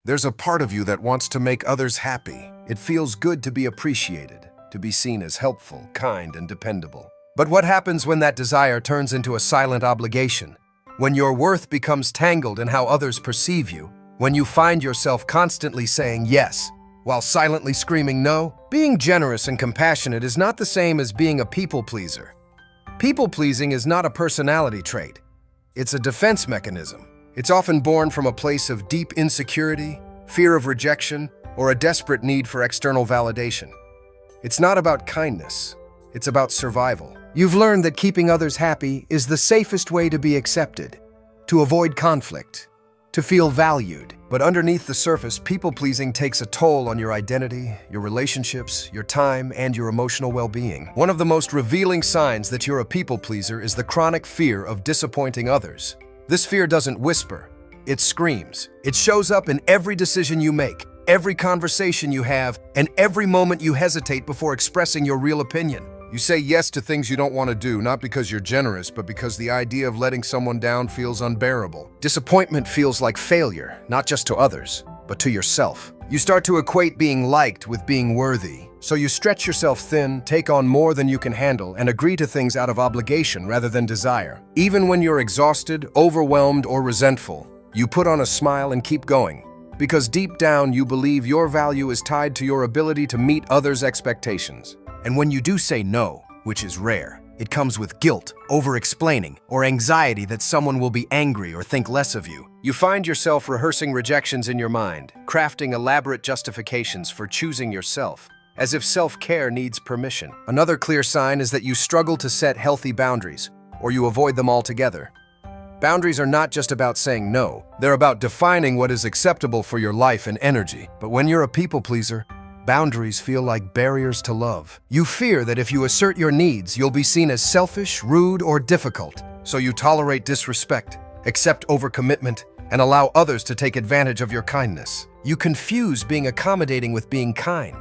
There's a part of you that wants to make others happy. It feels good to be appreciated, to be seen as helpful, kind, and dependable. But what happens when that desire turns into a silent obligation? When your worth becomes tangled in how others perceive you? When you find yourself constantly saying yes, while silently screaming no? Being generous and compassionate is not the same as being a people pleaser. People-pleasing is not a personality trait. It's a defense mechanism. It's often born from a place of deep insecurity, fear of rejection, or a desperate need for external validation. It's not about kindness. It's about survival. You've learned that keeping others happy is the safest way to be accepted, to avoid conflict, to feel valued. But underneath the surface, people-pleasing takes a toll on your identity, your relationships, your time, and your emotional well-being. One of the most revealing signs that you're a people-pleaser is the chronic fear of disappointing others. This fear doesn't whisper, it screams. It shows up in every decision you make, every conversation you have, and every moment you hesitate before expressing your real opinion. You say yes to things you don't want to do, not because you're generous, but because the idea of letting someone down feels unbearable. Disappointment feels like failure, not just to others, but to yourself. You start to equate being liked with being worthy. So you stretch yourself thin, take on more than you can handle, and agree to things out of obligation rather than desire. Even when you're exhausted, overwhelmed, or resentful, you put on a smile and keep going. Because deep down, you believe your value is tied to your ability to meet others' expectations. And when you do say no, which is rare, it comes with guilt, over-explaining, or anxiety that someone will be angry or think less of you. You find yourself rehearsing rejections in your mind, crafting elaborate justifications for choosing yourself, as if self-care needs permission. Another clear sign is that you struggle to set healthy boundaries, or you avoid them altogether. Boundaries are not just about saying no, they're about defining what is acceptable for your life and energy. But when you're a people pleaser, boundaries feel like barriers to love. You fear that if you assert your needs, you'll be seen as selfish, rude, or difficult. So you tolerate disrespect, accept overcommitment, and allow others to take advantage of your kindness. You confuse being accommodating with being kind,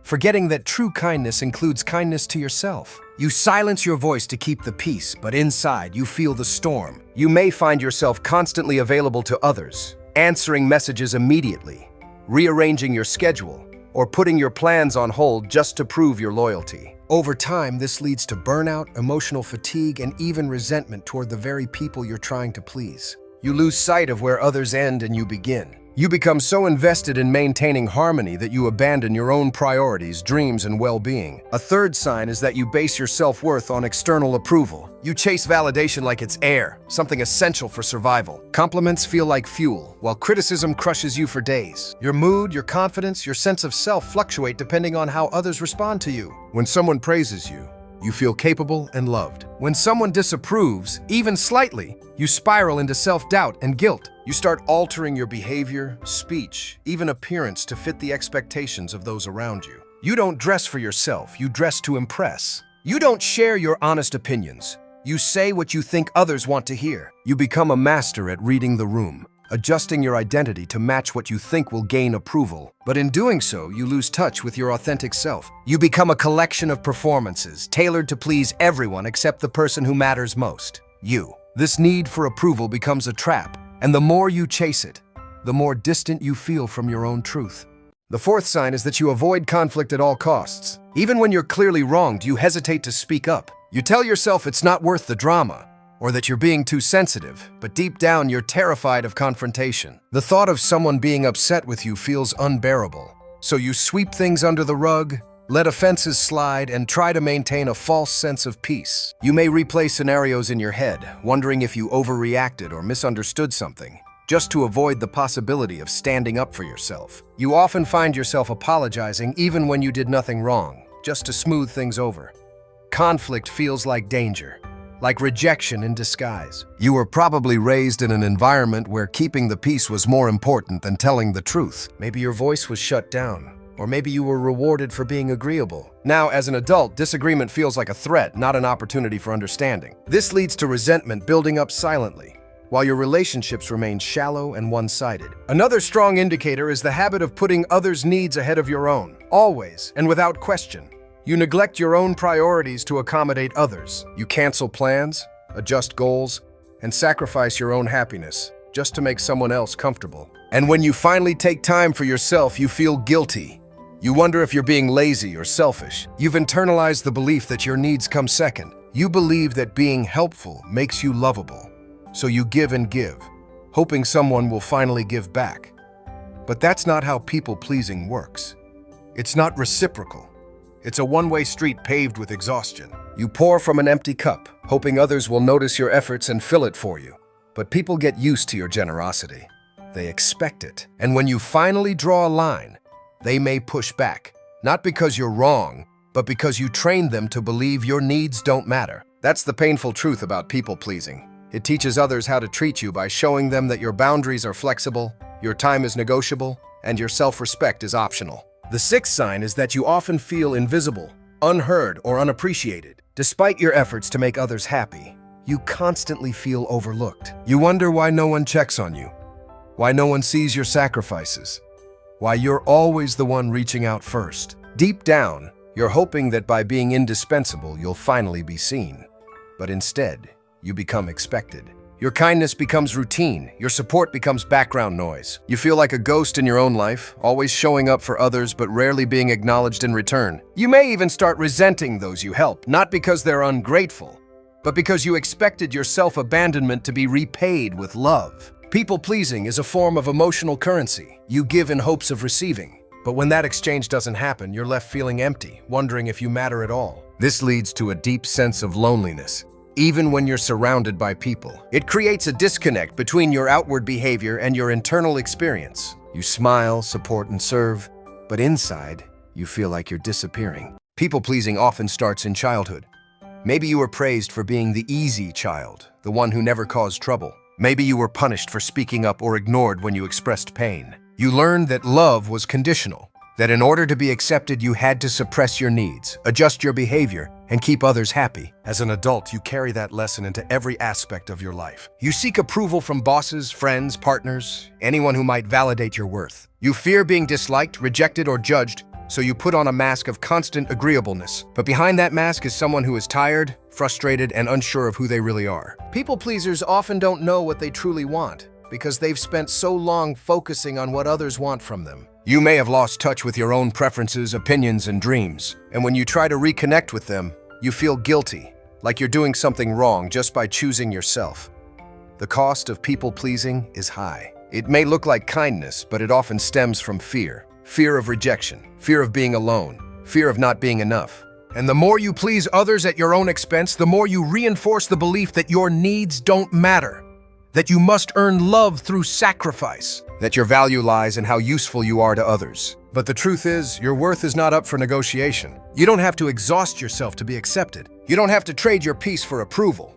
forgetting that true kindness includes kindness to yourself. You silence your voice to keep the peace, but inside you feel the storm. You may find yourself constantly available to others, answering messages immediately, rearranging your schedule, or putting your plans on hold just to prove your loyalty. Over time, this leads to burnout, emotional fatigue, and even resentment toward the very people you're trying to please. You lose sight of where others end and you begin. You become so invested in maintaining harmony that you abandon your own priorities, dreams, and well-being. A third sign is that you base your self-worth on external approval. You chase validation like it's air, something essential for survival. Compliments feel like fuel, while criticism crushes you for days. Your mood, your confidence, your sense of self fluctuate depending on how others respond to you. When someone praises you, you feel capable and loved. When someone disapproves, even slightly, you spiral into self-doubt and guilt. You start altering your behavior, speech, even appearance to fit the expectations of those around you. You don't dress for yourself, you dress to impress. You don't share your honest opinions. You say what you think others want to hear. You become a master at reading the room, adjusting your identity to match what you think will gain approval. But in doing so, you lose touch with your authentic self. You become a collection of performances, tailored to please everyone except the person who matters most, you. This need for approval becomes a trap, and the more you chase it, the more distant you feel from your own truth. The fourth sign is that you avoid conflict at all costs. Even when you're clearly wronged, you hesitate to speak up. You tell yourself it's not worth the drama, or that you're being too sensitive, but deep down you're terrified of confrontation. The thought of someone being upset with you feels unbearable. So you sweep things under the rug, let offenses slide, and try to maintain a false sense of peace. You may replay scenarios in your head, wondering if you overreacted or misunderstood something, just to avoid the possibility of standing up for yourself. You often find yourself apologizing even when you did nothing wrong, just to smooth things over. Conflict feels like danger, like rejection in disguise. You were probably raised in an environment where keeping the peace was more important than telling the truth. Maybe your voice was shut down, or maybe you were rewarded for being agreeable. Now, as an adult, disagreement feels like a threat, not an opportunity for understanding. This leads to resentment building up silently, while your relationships remain shallow and one-sided. Another strong indicator is the habit of putting others' needs ahead of your own, always and without question. You neglect your own priorities to accommodate others. You cancel plans, adjust goals, and sacrifice your own happiness just to make someone else comfortable. And when you finally take time for yourself, you feel guilty. You wonder if you're being lazy or selfish. You've internalized the belief that your needs come second. You believe that being helpful makes you lovable. So you give and give, hoping someone will finally give back. But that's not how people-pleasing works. It's not reciprocal. It's a one-way street paved with exhaustion. You pour from an empty cup, hoping others will notice your efforts and fill it for you. But people get used to your generosity. They expect it. And when you finally draw a line, they may push back. Not because you're wrong, but because you trained them to believe your needs don't matter. That's the painful truth about people-pleasing. It teaches others how to treat you by showing them that your boundaries are flexible, your time is negotiable, and your self-respect is optional. The sixth sign is that you often feel invisible, unheard, or unappreciated. Despite your efforts to make others happy, you constantly feel overlooked. You wonder why no one checks on you, why no one sees your sacrifices, why you're always the one reaching out first. Deep down, you're hoping that by being indispensable, you'll finally be seen. But instead, you become expected. Your kindness becomes routine. Your support becomes background noise. You feel like a ghost in your own life, always showing up for others but rarely being acknowledged in return. You may even start resenting those you help, not because they're ungrateful, but because you expected your self-abandonment to be repaid with love. People-pleasing is a form of emotional currency. You give in hopes of receiving. But when that exchange doesn't happen, you're left feeling empty, wondering if you matter at all. This leads to a deep sense of loneliness. Even when you're surrounded by people, it creates a disconnect between your outward behavior and your internal experience. You smile, support, and serve, but inside, you feel like you're disappearing. People-pleasing often starts in childhood. Maybe you were praised for being the easy child, the one who never caused trouble. Maybe you were punished for speaking up or ignored when you expressed pain. You learned that love was conditional, that in order to be accepted, you had to suppress your needs, adjust your behavior, and keep others happy. As an adult, you carry that lesson into every aspect of your life. You seek approval from bosses, friends, partners, anyone who might validate your worth. You fear being disliked, rejected, or judged, so you put on a mask of constant agreeableness. But behind that mask is someone who is tired, frustrated, and unsure of who they really are. People-pleasers often don't know what they truly want because they've spent so long focusing on what others want from them. You may have lost touch with your own preferences, opinions, and dreams. And when you try to reconnect with them, you feel guilty, like you're doing something wrong just by choosing yourself. The cost of people-pleasing is high. It may look like kindness, but it often stems from fear. Fear of rejection, fear of being alone, fear of not being enough. And the more you please others at your own expense, the more you reinforce the belief that your needs don't matter, that you must earn love through sacrifice, that your value lies in how useful you are to others. But the truth is, your worth is not up for negotiation. You don't have to exhaust yourself to be accepted. You don't have to trade your peace for approval.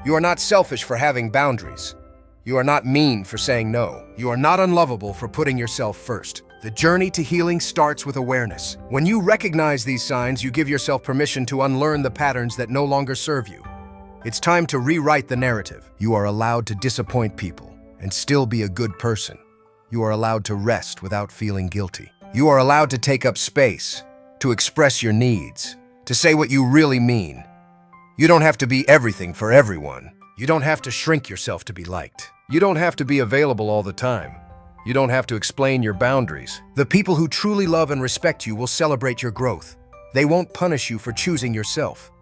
You are not selfish for having boundaries. You are not mean for saying no. You are not unlovable for putting yourself first. The journey to healing starts with awareness. When you recognize these signs, you give yourself permission to unlearn the patterns that no longer serve you. It's time to rewrite the narrative. You are allowed to disappoint people and still be a good person. You are allowed to rest without feeling guilty. You are allowed to take up space, to express your needs, to say what you really mean. You don't have to be everything for everyone. You don't have to shrink yourself to be liked. You don't have to be available all the time. You don't have to explain your boundaries. The people who truly love and respect you will celebrate your growth. They won't punish you for choosing yourself.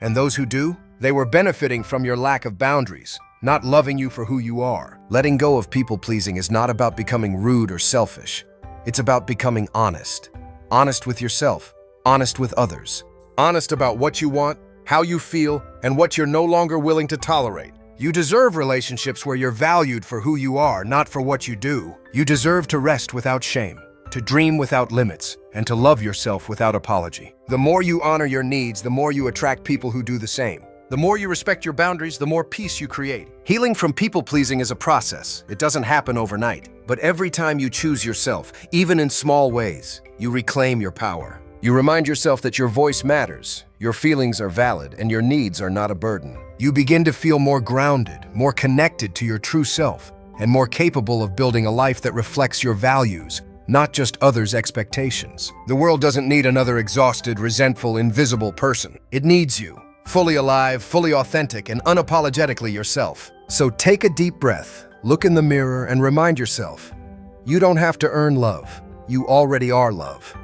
And those who do, they were benefiting from your lack of boundaries, not loving you for who you are. Letting go of people-pleasing is not about becoming rude or selfish. It's about becoming honest. Honest with yourself, honest with others. Honest about what you want, how you feel, and what you're no longer willing to tolerate. You deserve relationships where you're valued for who you are, not for what you do. You deserve to rest without shame, to dream without limits, and to love yourself without apology. The more you honor your needs, the more you attract people who do the same. The more you respect your boundaries, the more peace you create. Healing from people-pleasing is a process. It doesn't happen overnight. But every time you choose yourself, even in small ways, you reclaim your power. You remind yourself that your voice matters, your feelings are valid, and your needs are not a burden. You begin to feel more grounded, more connected to your true self, and more capable of building a life that reflects your values, not just others' expectations. The world doesn't need another exhausted, resentful, invisible person. It needs you, fully alive, fully authentic, and unapologetically yourself. So take a deep breath, look in the mirror, and remind yourself, You don't have to earn love. You already are love.